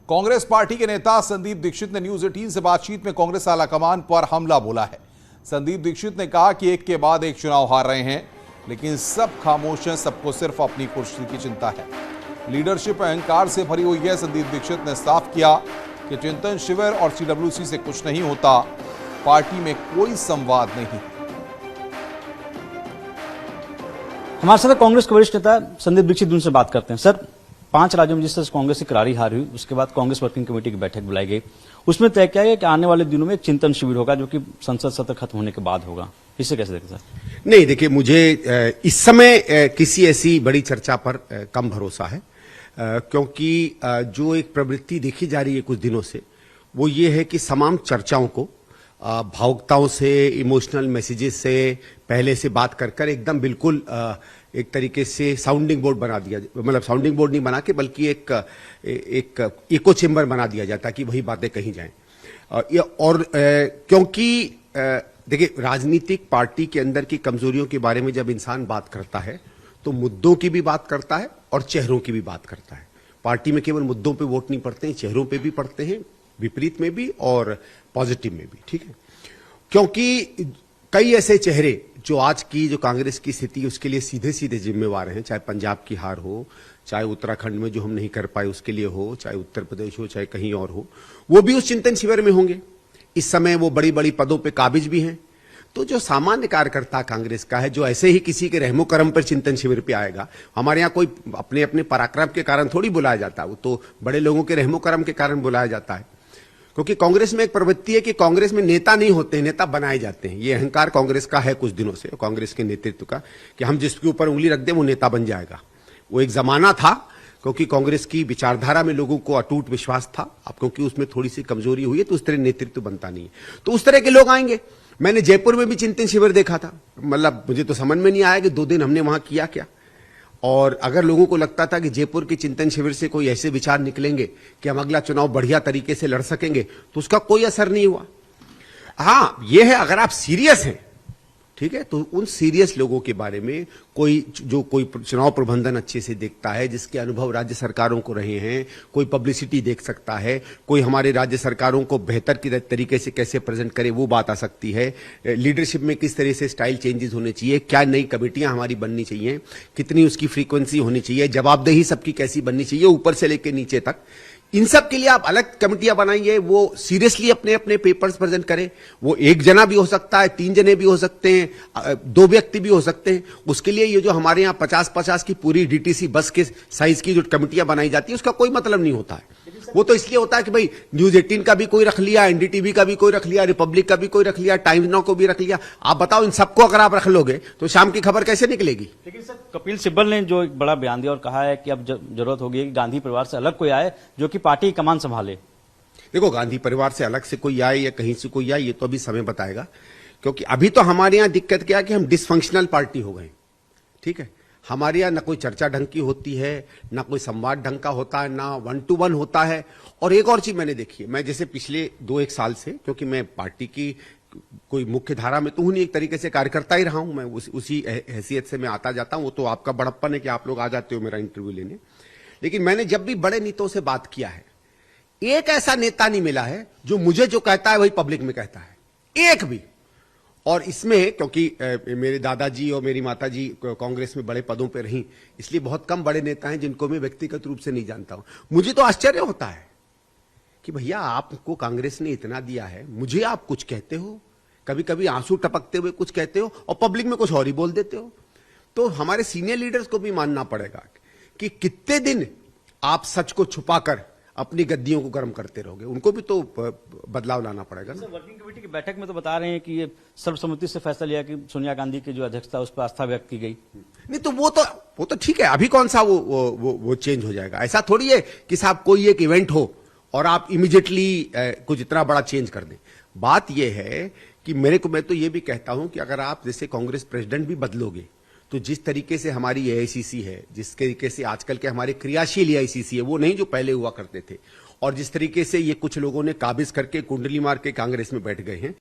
Congress party के नेता संदीप दीक्षित ने न्यूज 18 से बातचीत में कांग्रेस आलाकमान पर हमला बोला है। संदीप दीक्षित ने कहा कि एक के बाद एक चुनाव हार रहे हैं, लेकिन सब खामोश हैं, सबको सिर्फ अपनी कुर्सी की चिंता है। लीडरशिप अहंकार से भरी हुई है। संदीप दीक्षित ने साफ किया कि चिंतन शिविर और सीडब्ल्यूसी से कुछ नहीं होता, पार्टी में कोई संवाद नहीं। हमारे साथ कांग्रेस के वरिष्ठ नेता संदीप दीक्षित उनसे बात करते हैं। सर, 5 राज्यों में जिस तरह कांग्रेस की करारी हार हुई, उसके बाद कांग्रेस वर्किंग कमेटी की बैठक बुलाई गई, उसमें तय किया गया कि आने वाले दिनों में एक चिंतन शिविर होगा जो कि संसद सत्र खत्म होने के बाद होगा। इसे कैसे देखते हैं सर? नहीं, देखिए, मुझे इस समय किसी ऐसी बड़ी चर्चा पर कम भरोसा है, क्योंकि जो एक प्रवृत्ति देखी जा रही है कुछ दिनों से, वो ये है कि तमाम चर्चाओं को भावुकताओं से, इमोशनल मैसेजेस से, पहले से बात कर एकदम बिल्कुल एक तरीके से साउंडिंग बोर्ड बना दिया, मतलब साउंडिंग बोर्ड नहीं बना के बल्कि एक इको चेम्बर बना दिया जाता कि वही बातें कही जाएं। और क्योंकि देखिए, राजनीतिक पार्टी के अंदर की कमजोरियों के बारे में जब इंसान बात करता है तो मुद्दों की भी बात करता है और चेहरों की भी बात करता है। पार्टी में केवल मुद्दों पे वोट नहीं पड़ते हैं, चेहरों पे भी पड़ते हैं, विपरीत में भी और पॉजिटिव में भी। ठीक है, क्योंकि कई ऐसे चेहरे जो आज की जो कांग्रेस की स्थिति उसके लिए सीधे सीधे जिम्मेवार हैं, चाहे पंजाब की हार हो, चाहे उत्तराखंड में जो हम नहीं कर पाए उसके लिए हो, चाहे उत्तर प्रदेश हो, चाहे कहीं और हो, वो भी उस चिंतन शिविर में होंगे। इस समय वो बड़ी बड़ी पदों पे काबिज भी हैं। तो जो सामान्य कार्यकर्ता कांग्रेस का है, जो ऐसे ही किसी के रहमो करम पर चिंतन शिविर पे आएगा, हमारे यहाँ कोई अपने अपने पराक्रम के कारण थोड़ी बुलाया जाता है, वो तो बड़े लोगों के रहमो करम के कारण बुलाया जाता है। क्योंकि कांग्रेस में एक प्रवृत्ति है कि कांग्रेस में नेता नहीं होते, नेता बनाए जाते हैं। ये अहंकार कांग्रेस का है कुछ दिनों से, कांग्रेस के नेतृत्व का, कि हम जिसके ऊपर उंगली रख दें वो नेता बन जाएगा। वो एक जमाना था, क्योंकि कांग्रेस की विचारधारा में लोगों को अटूट विश्वास था। अब क्योंकि उसमें थोड़ी सी कमजोरी हुई है तो उस तरह नेतृत्व बनता नहीं है, तो उस तरह के लोग आएंगे। मैंने जयपुर में भी चिंतन शिविर देखा था, मतलब मुझे तो समझ में नहीं आया कि 2 दिन हमने वहां किया क्या। और अगर लोगों को लगता था कि जयपुर के चिंतन शिविर से कोई ऐसे विचार निकलेंगे कि हम अगला चुनाव बढ़िया तरीके से लड़ सकेंगे, तो उसका कोई असर नहीं हुआ। हां, यह है, अगर आप सीरियस हैं, ठीक है, तो उन सीरियस लोगों के बारे में कोई चुनाव प्रबंधन अच्छे से देखता है, जिसके अनुभव राज्य सरकारों को रहे हैं, कोई पब्लिसिटी देख सकता है, कोई हमारे राज्य सरकारों को बेहतर की तरीके से कैसे प्रेजेंट करे वो बात आ सकती है। लीडरशिप में किस तरह से स्टाइल चेंजेस होने चाहिए, क्या नई कमेटियां हमारी बननी चाहिए, कितनी उसकी फ्रीक्वेंसी होनी चाहिए, जवाबदेही सबकी कैसी बननी चाहिए ऊपर से लेकर नीचे तक। इन सब के लिए आप अलग कमेटियां बनाइए, वो सीरियसली अपने अपने पेपर्स प्रेजेंट करें। वो 1 जना भी हो सकता है, 3 जने भी हो सकते हैं, 2 व्यक्ति भी हो सकते हैं। उसके लिए ये जो हमारे यहाँ 50-50 की पूरी डीटीसी बस के साइज की जो कमेटियां बनाई जाती है, उसका कोई मतलब नहीं होता है। वो तो इसलिए होता है कि भाई न्यूज 18 का भी कोई रख लिया, एनडीटीवी का भी कोई रख लिया, रिपब्लिक का भी कोई रख लिया, टाइम्स नाउ को भी रख लिया। आप बताओ, इन सबको अगर आप रख लोगे तो शाम की खबर कैसे निकलेगी? लेकिन सर, कपिल सिब्बल ने जो एक बड़ा बयान दिया और कहा है कि अब जरूरत होगी कि गांधी परिवार से अलग कोई आए जो कि पार्टी की कमान संभाले। देखो, गांधी परिवार से अलग से कोई आए या कहीं से कोई आए, ये तो अभी समय बताएगा। क्योंकि अभी तो हमारे यहाँ दिक्कत क्या है कि हम डिसफंक्शनल पार्टी हो गए। ठीक है, हमारे यहाँ ना कोई चर्चा ढंग की होती है, ना कोई संवाद ढंग का होता है, ना 1 to 1 होता है। और एक और चीज मैंने देखी है, मैं जैसे पिछले 2-1 साल से, क्योंकि मैं पार्टी की कोई मुख्य धारा में तो हूं नहीं, एक तरीके से कार्यकर्ता ही रहा हूं मैं, उसी हैसियत से मैं आता जाता हूं। वो तो आपका बड़प्पन है कि आप लोग आ जाते हो मेरा इंटरव्यू लेने। लेकिन मैंने जब भी बड़े नेताओं से बात किया है, एक ऐसा नेता नहीं मिला है जो मुझे जो कहता है वही पब्लिक में कहता है, एक भी। और इसमें क्योंकि मेरे दादाजी और मेरी माताजी कांग्रेस में बड़े पदों पे रहीं, इसलिए बहुत कम बड़े नेता हैं जिनको मैं व्यक्तिगत रूप से नहीं जानता हूं। मुझे तो आश्चर्य होता है कि भैया, आपको कांग्रेस ने इतना दिया है, मुझे आप कुछ कहते हो, कभी कभी आंसू टपकते हुए कुछ कहते हो और पब्लिक में कुछ और ही बोल देते हो। तो हमारे सीनियर लीडर्स को भी मानना पड़ेगा कि कितने दिन आप सच को छुपाकर अपनी गद्दियों को गर्म करते रहोगे। उनको भी तो बदलाव लाना पड़ेगा ना। वर्किंग कमेटी की बैठक में तो बता रहे हैं कि ये सर्वसम्मति से फैसला लिया कि सोनिया गांधी की जो अध्यक्षता उस पर आस्था व्यक्त की गई। नहीं, तो वो तो ठीक है, अभी कौन सा वो चेंज हो जाएगा। ऐसा थोड़ी है कि साहब कोई एक इवेंट हो और आप इमीडिएटली कुछ इतना बड़ा चेंज कर दें। बात यह है कि मैं तो ये भी कहता हूं कि अगर आप जैसे कांग्रेस प्रेसिडेंट भी बदलोगे, तो जिस तरीके से हमारी एआईसीसी है, जिस तरीके से आजकल के हमारे क्रियाशील एआईसीसी है, वो नहीं जो पहले हुआ करते थे, और जिस तरीके से ये कुछ लोगों ने काबिज करके कुंडली मार के कांग्रेस में बैठ गए हैं,